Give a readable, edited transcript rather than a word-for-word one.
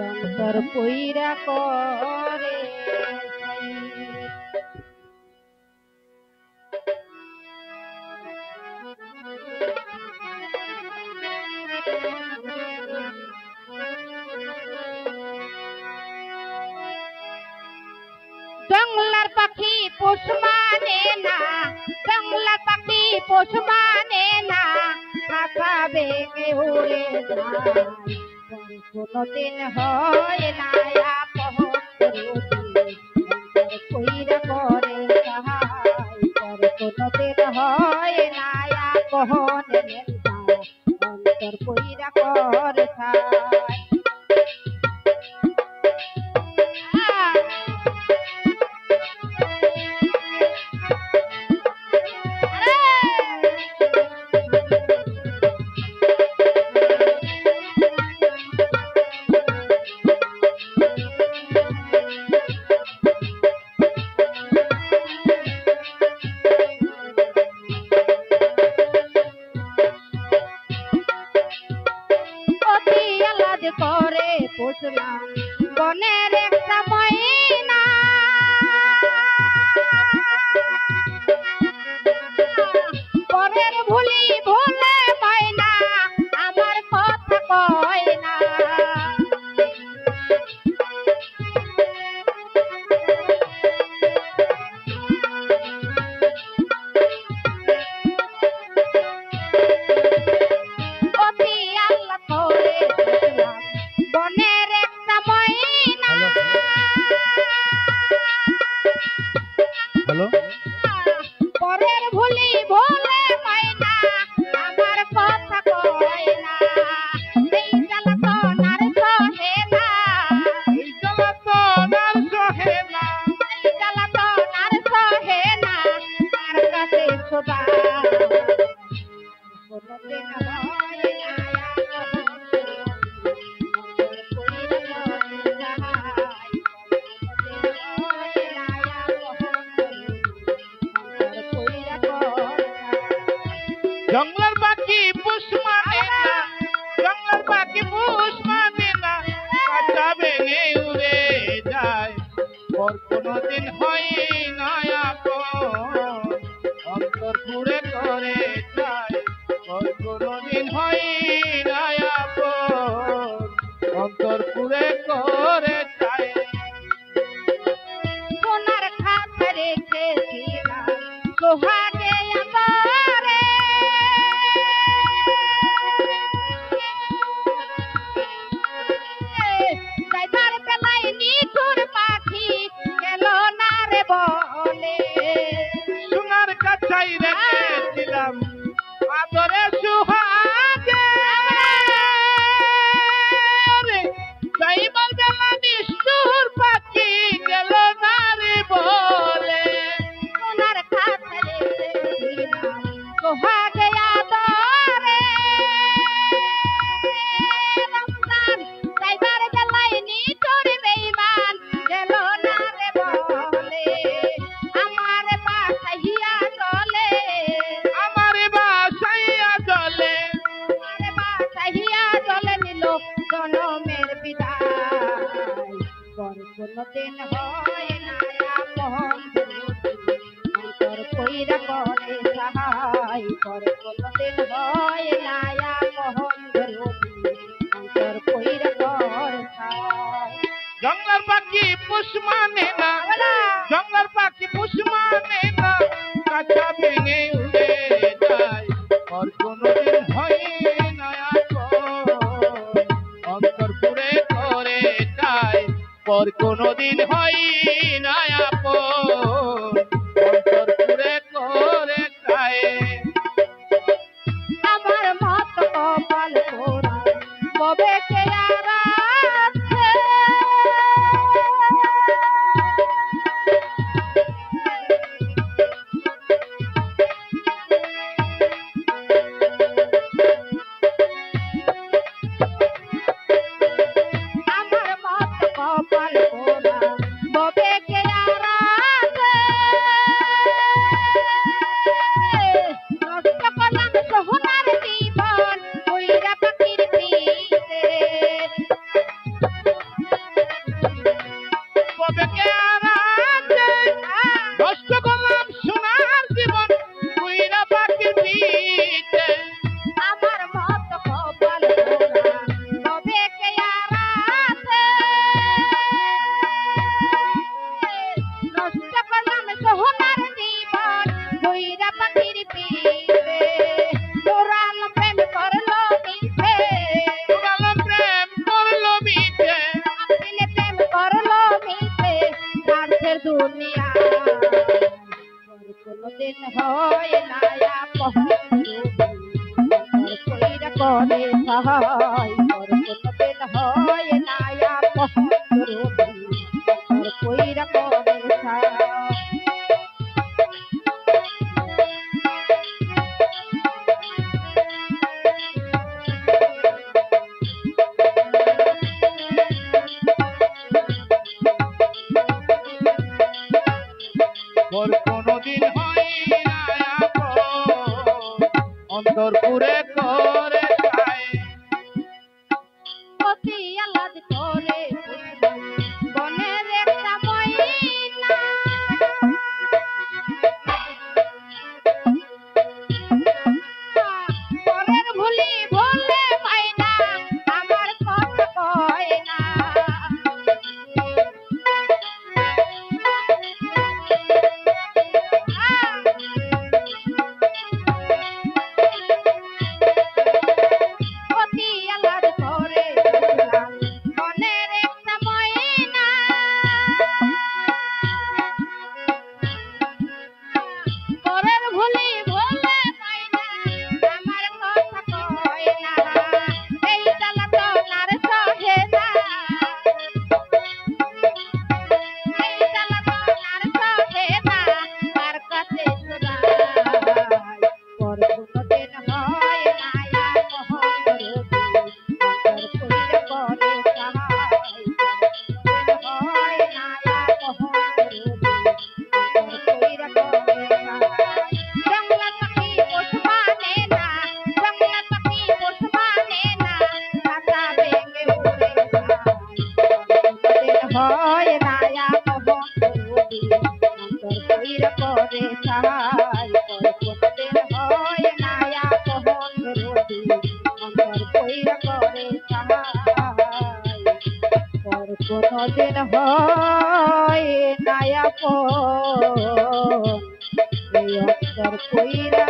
অন্তর পইরা করে জঙ্গলার পাখি পোষ মানে না, জঙ্গলার পাখি পোষ মানে না, খাতা বেগে উড়ে যায় কোনদিন হয় না পইরা করে সাহাই কোনদিন হয় না পহনের অন্তর পইরা করে সাহাই করে পুষলাম বনের একটা ময়না পরের ভুলি ভুলে ময়না আমার কথা কয় না পরের ভুলি ভুলে ময়না আমার কথা কয় না এই জ্বালাতন আর সহে না এই জ্বালাতন আর সহে না এই জ্বালাতন আর সহে না তার কাছে সদা কোনদিন হয় না জঙ্গলার পাখি পুষ মানে না, জঙ্গলার পাখি পুষ মানে না, কাঁচা ভেঙে উড়ে যায় পর কোনদিন হয় না আপন অন্তর পুড়ে করে যায় পর কোনদিন হয় না আপন অন্তর পুড়ে করে যায় সোনার খাতা রেখেছিলাম সোহাগে আমারে যাইবার বেলায় নিঠুর পাখি গেল না রে বলে সোনার কাছাই রেখেছিলাম আদরে সুহাগে যাইবার বেলা নিষ্ঠুর পাখি গেল না রে বলে সোনার খাতা রেখেছিলাম সোহাগে আদরে রমজান যাইবার বেলায় নিঠুর বেঈমান গেল না রে বলে আমার বাসাইয়া চলে আমার বাসাইয়া চলে আমার বাসাইয়া চলে নিল জনমের বিদায় পর কোনদিন হয় না আপন অন্তর পইরা করে সাহাই পর কোনদিন হয় না আপন অন্তর পইরা করে সাহাই জঙ্গলার পাখি পুষ মানে না, জঙ্গলার পাখি পুষ মানে না, কাঁচা ভেঙে উড়ে যায় পর কোনদিন হয় না আপন অন্তর পুড়ে করে যায় পর কোনদিন হয় না আপন অন্তর পুড়ে করে যায় আমার মত কপাল পোড়া ববে কে আর আছে আমার মত কপাল পোড়া ববে কে আর আছে নষ্ট করলাম সোনার জীবন করে সহায় পর কোনদিন হয় না আপন রবি অন্তর কইরা করে সহায় পর কোনদিন হয় না আপন অন্তর পুরে করে যায় অতি আলাদ করে বনের একটা ময়না পরের ভুলি ভুলে মাইনা আমার কথা কয় না অতি আলাদ করে বনের একটা ময়না পরের ভুলি ভুলে মাইনা আমার কথা কয় না এই জ্বালাতন আর সহে না এই জ্বালাতন আর সহে না তার কাছে চোরাই পর কোনদিন হয় না আপন রবি অন্তর কইরা করে সহায় পর কোনদিন হয় না আপন রবি অন্তর কইরা করে সহায় জঙ্গলা পাখি পোষ মানে না জঙ্গলা পাখি পোষ মানে না কাঁচা ভেঙে উড়ে যায় হয় না আপন রবি অন্তর কইরা করে সহায় পর কোনদিন হয় না আপন রবি অন্তর কইরা করে সহায় পর কোনদিন হয় না আপন এই অন্তর কইরা